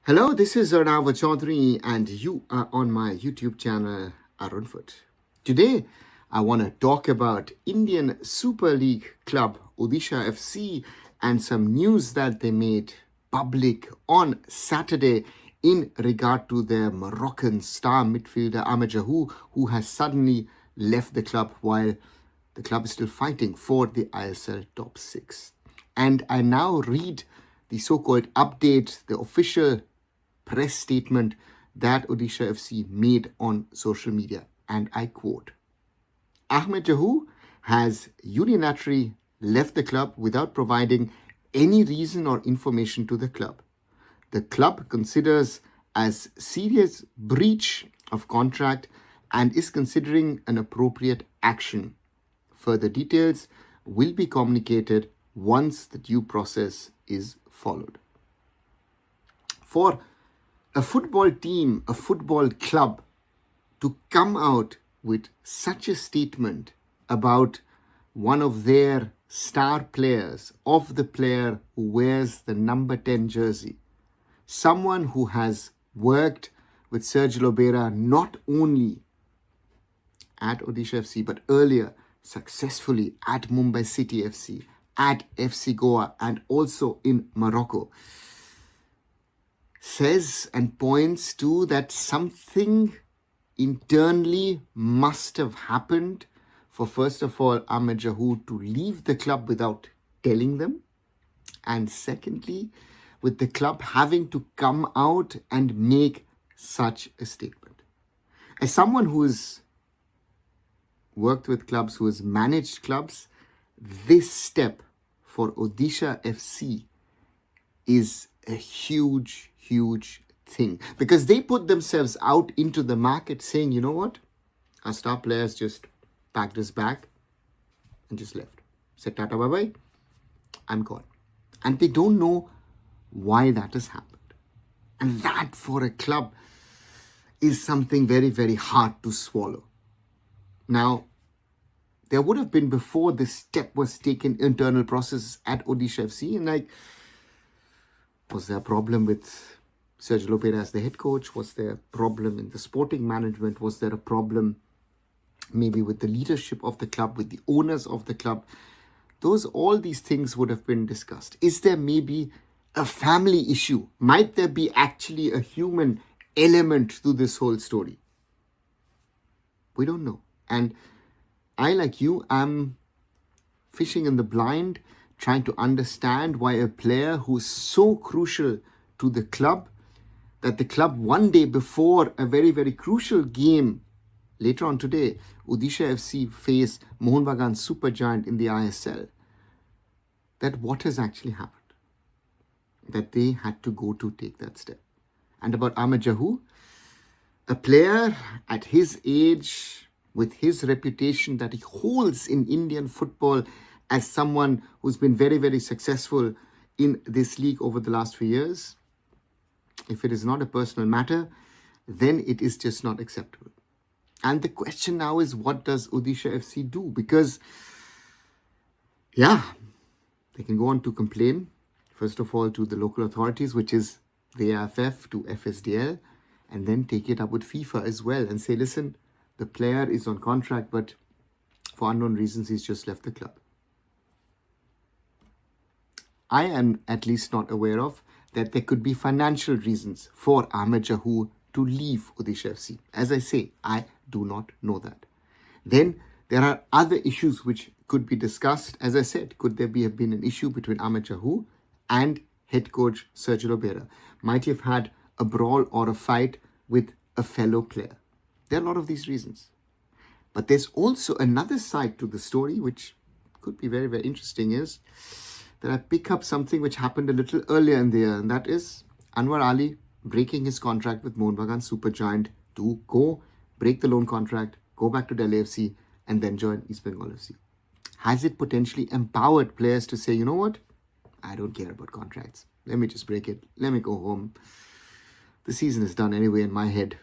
Hello, this is Arunava Chaudhuri, and you are on my YouTube channel, Arunfoot. Today, I want to talk about Indian Super League club Odisha FC and some news that they made public on Saturday in regard to their Moroccan star midfielder Ahmed Jahouh, who has suddenly left the club while the club is still fighting for the ISL top 6. And I now read the so-called update, the official press statement that Odisha FC made on social media. And I quote, Ahmed Jahouh has unilaterally left the club without providing any reason or information to the club. The club considers as serious breach of contract and is considering an appropriate action. Further details will be communicated once the due process is followed. For a football team, a football club, to come out with such a statement about one of their star players, of the player who wears the number 10 jersey, someone who has worked with Sergio Lobera not only at Odisha FC but earlier successfully at Mumbai City FC, at FC Goa, and also in Morocco, says and points to that something internally must have happened for, first of all, Ahmed Jahouh to leave the club without telling them, and secondly, with the club having to come out and make such a statement. As someone who has worked with clubs, who has managed clubs, this step for Odisha FC is a huge thing, because they put themselves out into the market saying, you know what, our star players just packed his bag and just left, said tata bye bye, I'm gone. And they don't know why that has happened. And that for a club is something very hard to swallow. Now, there would have been, before this step was taken, internal processes at Odisha FC, and was there a problem with Sergio Lobera as the head coach? Was there a problem in the sporting management? Was there a problem maybe with the leadership of the club, with the owners of the club? All these things would have been discussed. Is there maybe a family issue? Might there be actually a human element to this whole story? We don't know. And I, like you, am fishing in the blind, trying to understand why a player who's so crucial to the club, that the club one day before a very crucial game later on today, Odisha FC face Mohun Bagan Supergiant in the ISL, that what has actually happened, that they had to go to take that step. And about Ahmed Jahouh, a player at his age, with his reputation that he holds in Indian football as someone who's been very successful in this league over the last few years, if it is not a personal matter, then it is just not acceptable. And the question now is, what does Odisha FC do? Because, they can go on to complain, first of all, to the local authorities, which is the AFF, to FSDL, and then take it up with FIFA as well and say, listen, the player is on contract, but for unknown reasons, he's just left the club. I am at least not aware of that there could be financial reasons for Ahmed Jahouh to leave Odisha FC. As I say, I do not know that. Then there are other issues which could be discussed. As I said, could there have been an issue between Ahmed Jahouh and head coach Sergio Lobera? Might he have had a brawl or a fight with a fellow player? There are a lot of these reasons. But there's also another side to the story which could be very interesting, is that I pick up something which happened a little earlier in the year, and that is Anwar Ali breaking his contract with Mohun Bagan Supergiant to go break the loan contract, go back to Delhi FC, and then join East Bengal FC. Has it potentially empowered players to say, you know what, I don't care about contracts. Let me just break it. Let me go home. The season is done anyway in my head.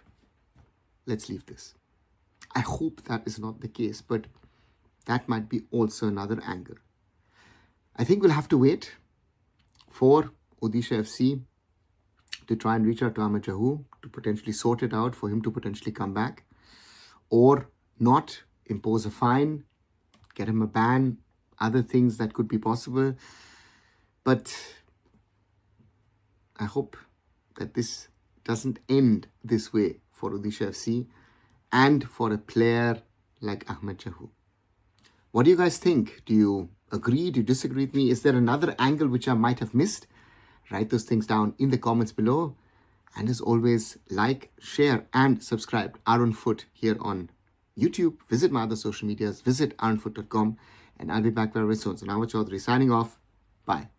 Let's leave this. I hope that is not the case, but that might be also another angle. I think we'll have to wait for Odisha FC to try and reach out to Ahmed Jahouh to potentially sort it out for him to potentially come back, or not, impose a fine, get him a ban, other things that could be possible. But I hope that this doesn't end this way for Odisha FC and for a player like Ahmed Jahouh. What do you guys think? Do you agree? Do you disagree with me? Is there another angle which I might have missed? Write those things down in the comments below. And as always, like, share and subscribe arunfoot here on YouTube. Visit my other social medias. Visit arunfoot.com. And I'll be back very soon. So Arunava Chaudhuri signing off. Bye.